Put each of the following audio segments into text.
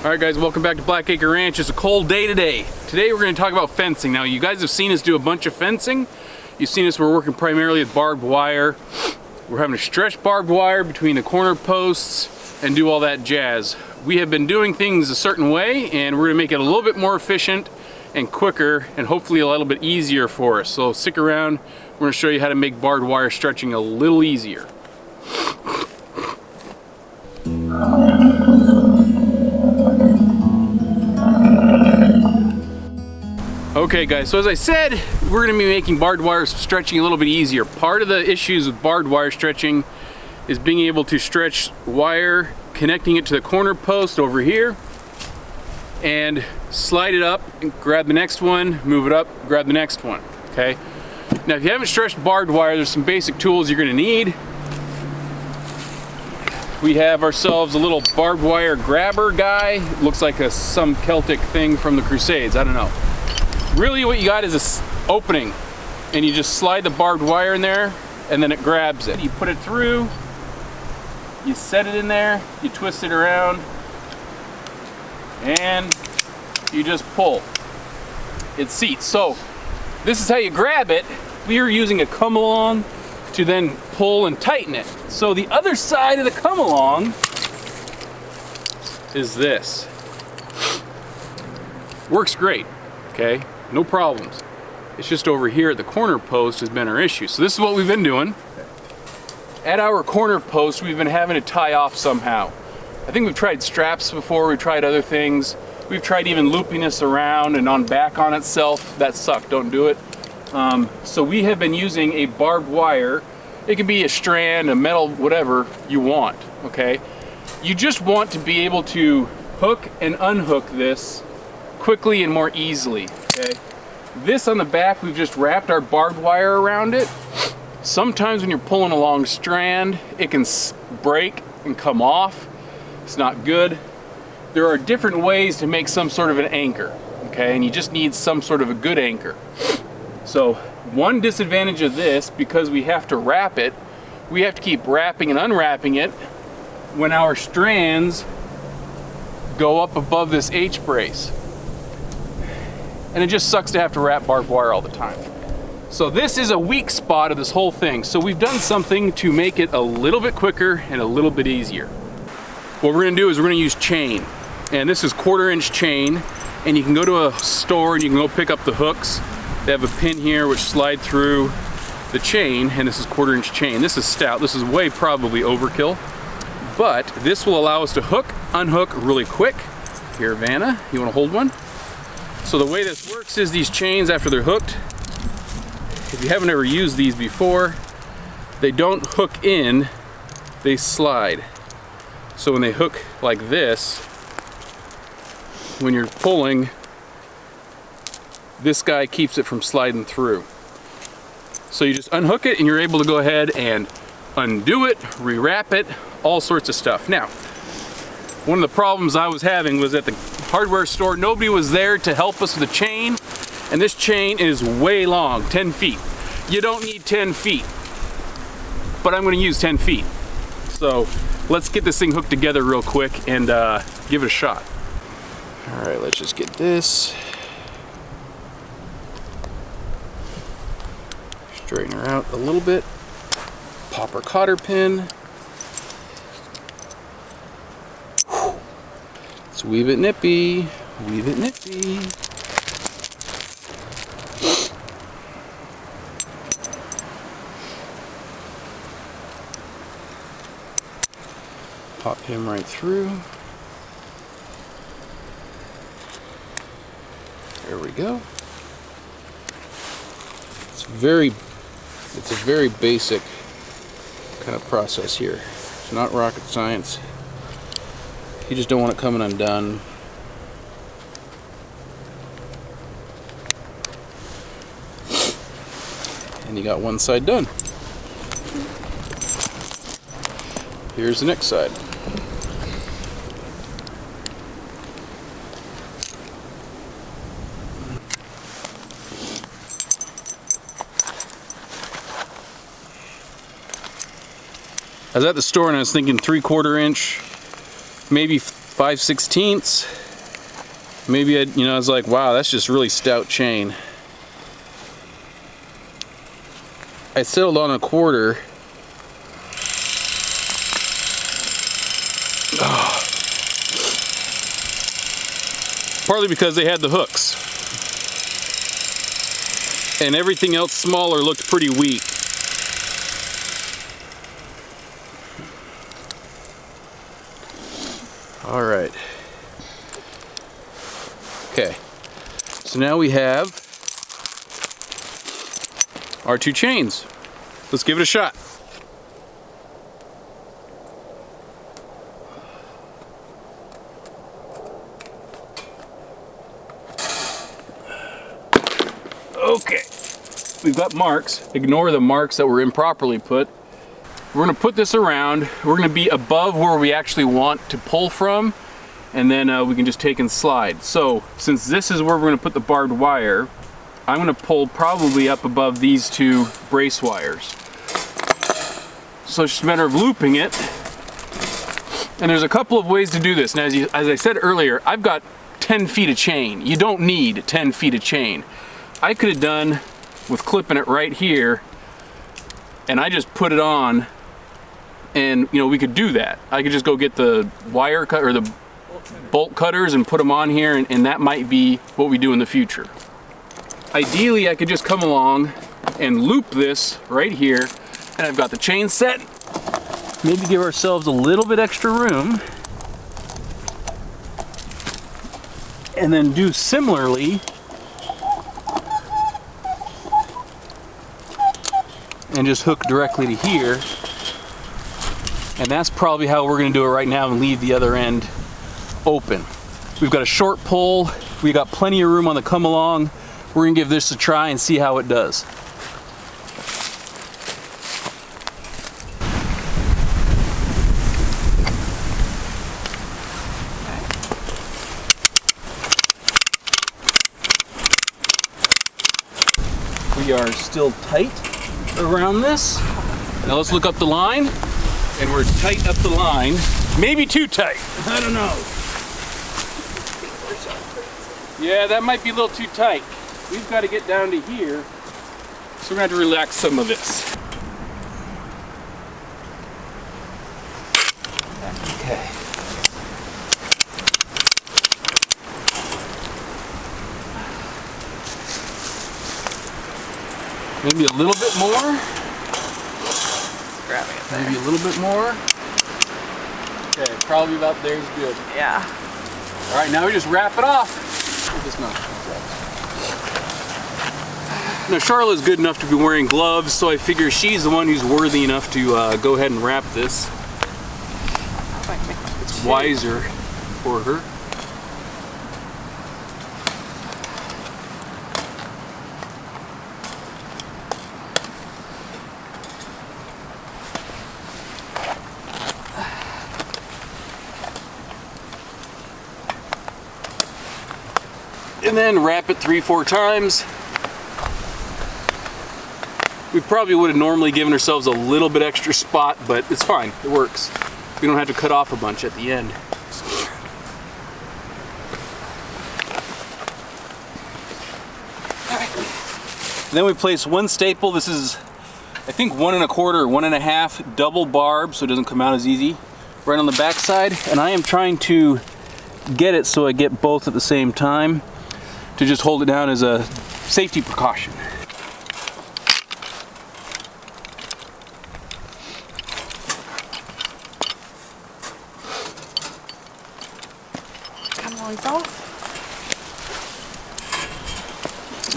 Alright guys, welcome back to Blackacre Ranch. It's a cold day today. Today we're going to talk about fencing. Now you guys have seen us do a bunch of fencing. You've seen us, we're working primarily with barbed wire. We're having to stretch barbed wire between the corner posts and do all that jazz. We have been doing things a certain way and we're going to make it a little bit more efficient and quicker and hopefully a little bit easier for us. So stick around, we're going to show you how to make barbed wire stretching a little easier. Okay guys, so as I said, we're going to be making barbed wire stretching a little bit easier. Part of the issues with barbed wire stretching is being able to stretch wire, connecting it to the corner post over here, and slide it up and grab the next one, move it up, grab the next one, okay? Now if you haven't stretched barbed wire, there's some basic tools you're going to need. We have ourselves a little barbed wire grabber guy. Looks like some Celtic thing from the Crusades, I don't know. Really what you got is this opening and you just slide the barbed wire in there and then it grabs it. You put it through, you set it in there, you twist it around and you just pull. It seats. So this is how you grab it. We are using a come along to then pull and tighten it. So the other side of the come along is this. Works great, okay? No problems. It's just over here at the corner post has been our issue. So this is what we've been doing. At our corner post, we've been having to tie off somehow. I think we've tried straps before, we've tried other things. We've tried even looping this around and on back on itself. That sucked, don't do it. So we have been using a barbed wire. It can be a strand, a metal, whatever you want, okay? You just want to be able to hook and unhook this quickly and more easily, okay? This on the back, we've just wrapped our barbed wire around it. Sometimes when you're pulling a long strand, it can break and come off. It's not good. There are different ways to make some sort of an anchor, okay? And you just need some sort of a good anchor. So one disadvantage of this, because we have to wrap it, we have to keep wrapping and unwrapping it when our strands go up above this H-brace. And it just sucks to have to wrap barbed wire all the time. So this is a weak spot of this whole thing. So we've done something to make it a little bit quicker and a little bit easier. What we're gonna do is we're gonna use chain. And this is 1/4-inch chain. And you can go to a store and you can go pick up the hooks. They have a pin here which slide through the chain, and this is 1/4-inch chain. This is stout, this is way probably overkill. But this will allow us to hook, unhook really quick. Here, Vanna, you wanna hold one? So the way this works is these chains, after they're hooked, if you haven't ever used these before, they don't hook in, they slide. So when they hook like this, when you're pulling, this guy keeps it from sliding through. So you just unhook it and you're able to go ahead and undo it, rewrap it, all sorts of stuff. Now, one of the problems I was having was at the hardware store, nobody was there to help us with the chain, and this chain is way long, 10 feet. You don't need 10 feet, but I'm gonna use 10 feet. So let's get this thing hooked together real quick and give it a shot. All right, let's just get this. Straighten her out a little bit. Pop her cotter pin. It's weave it nippy, weave it nippy. Pop him right through. There we go. It's a very basic kind of process here. It's not rocket science. You just don't want it coming undone. And you got one side done. Here's the next side. I was at the store and I was thinking 3/4 inch, maybe 5/16. Maybe I was like, wow, that's just really stout chain. I settled on 1/4. Oh. Partly because they had the hooks. And everything else smaller looked pretty weak. All right. Okay. So now we have our 2 chains. Let's give it a shot. Okay, we've got marks. Ignore the marks that were improperly put. We're gonna put this around. We're gonna be above where we actually want to pull from, and then we can just take and slide. So since this is where we're gonna put the barbed wire, I'm gonna pull probably up above these 2 brace wires. So it's just a matter of looping it. And there's a couple of ways to do this. Now, as I said earlier, I've got 10 feet of chain. You don't need 10 feet of chain. I could have done with clipping it right here, and I just put it on, and we could do that. I could just go get the wire cut or the bolt cutters and put them on here, and that might be what we do in the future. Ideally, I could just come along and loop this right here, and I've got the chain set. Maybe give ourselves a little bit extra room, and then do similarly, and just hook directly to here. And that's probably how we're gonna do it right now, and leave the other end open. We've got a short pull, we got plenty of room on the come along. We're gonna give this a try and see how it does. We are still tight around this. Now let's look up the line, and we're tight up the line. Maybe too tight, I don't know. Yeah, that might be a little too tight. We've got to get down to here, so we're going to have to relax some of this. Okay. Maybe a little bit more. Grabbing it there. Maybe a little bit more. Okay, probably about there is good. Yeah. All right, now we just wrap it off. Now Charlotte's good enough to be wearing gloves, so I figure she's the one who's worthy enough to go ahead and wrap this. It's wiser for her. And then wrap it 3-4 times. We probably would have normally given ourselves a little bit extra spot, but it's fine, it works. We don't have to cut off a bunch at the end. And then we place 1 staple. This is, I think, 1 1/4 or 1 1/2 double barb, so it doesn't come out as easy, right on the back side. And I am trying to get it so I get both at the same time, to just hold it down as a safety precaution.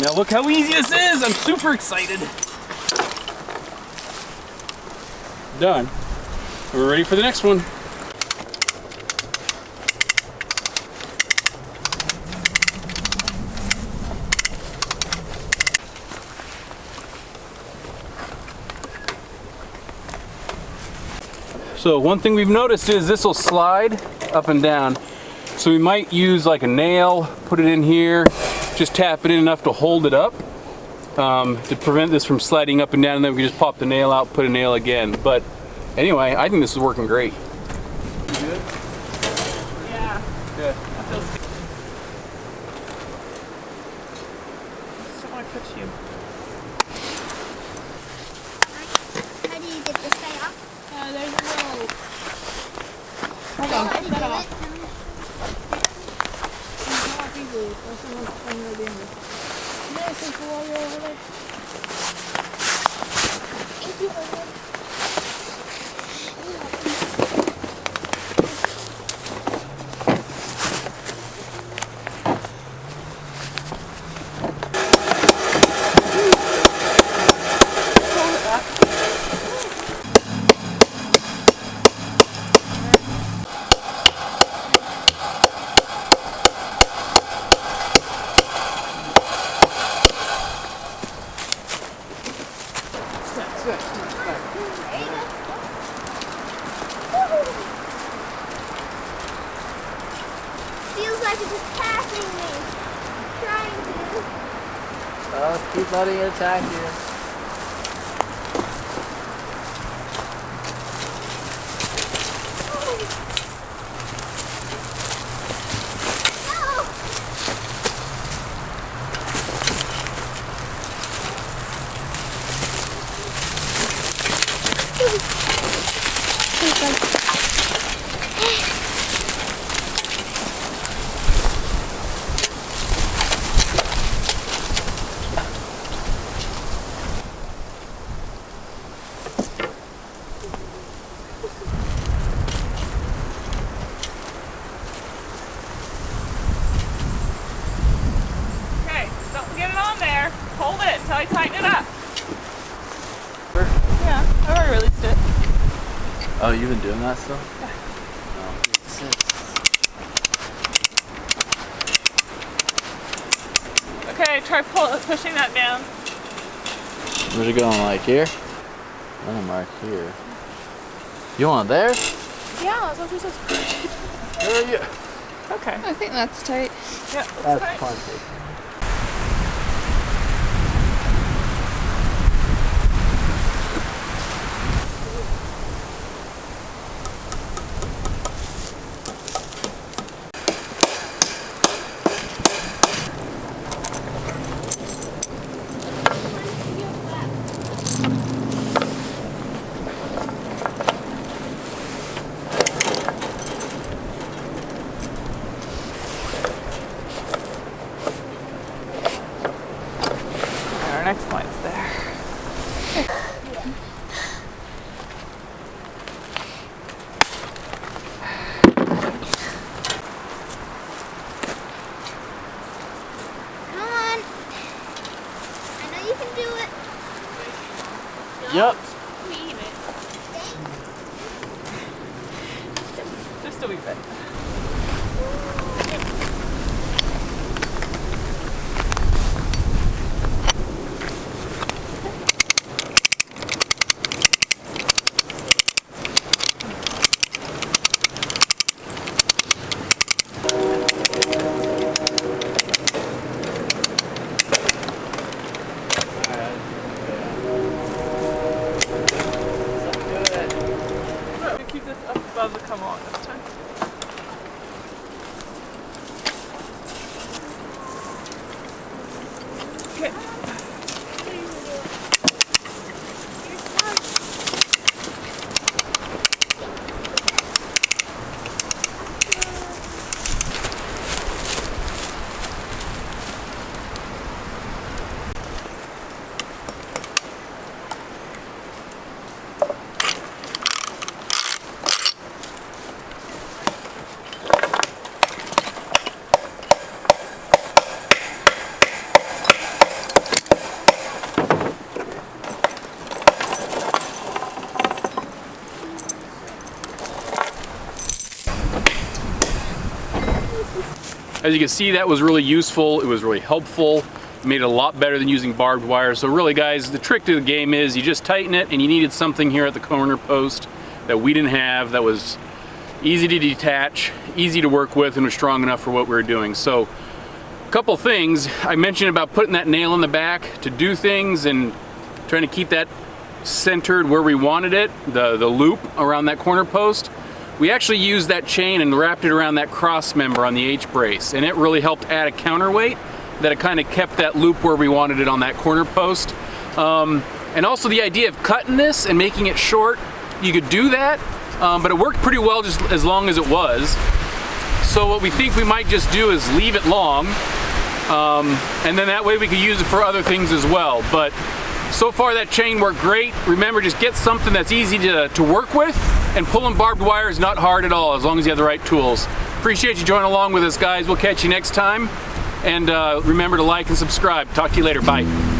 Now look how easy this is! I'm super excited. Done. We're ready for the next one. So one thing we've noticed is this will slide up and down. So we might use like a nail, put it in here, just tap it in enough to hold it up to prevent this from sliding up and down, and then we can just pop the nail out, put a nail again. But anyway, I think this is working great. You good? Yeah. feels good. Just don't want to push you. How do you get this guy off? There's a rope. Hold How on, do push you that do off. it? Come off easily. There's someone coming right behind you. Yes, there's a warrior over there. Thank you. Feels like it's attacking me. Trying to. Oh, keep letting it attack you. Okay, don't get it on there. Hold it until I tighten it up. Yeah, I've already released it. Oh, you've been doing that still? Yeah. Oh, Okay, try pushing that down. where's it going, like here? Let me mark here. You want it there? Yeah, that's what you're supposed to push. Where are you? Okay. I think that's tight. Yeah, That's tight. plenty. And our next line's there. Come on. I know you can do it. Yep. Just a wee bit. We keep this up above the come on this time. Okay. As you can see, that was really useful. It was really helpful. It made it a lot better than using barbed wire. So really, guys, the trick to the game is you just tighten it, and you needed something here at the corner post that we didn't have, that was easy to detach, easy to work with, and was strong enough for what we were doing. So a couple things. I mentioned about putting that nail in the back to do things and trying to keep that centered where we wanted it, the loop around that corner post. We actually used that chain and wrapped it around that cross member on the H-brace, and it really helped add a counterweight that it kind of kept that loop where we wanted it on that corner post. And also the idea of cutting this and making it short, you could do that, but it worked pretty well just as long as it was. So what we think we might just do is leave it long, and then that way we could use it for other things as well. But so far that chain worked great. Remember, just get something that's easy to work with, and pulling barbed wire is not hard at all as long as you have the right tools. Appreciate you joining along with us, guys. We'll catch you next time. And remember to like and subscribe. Talk to you later. Bye.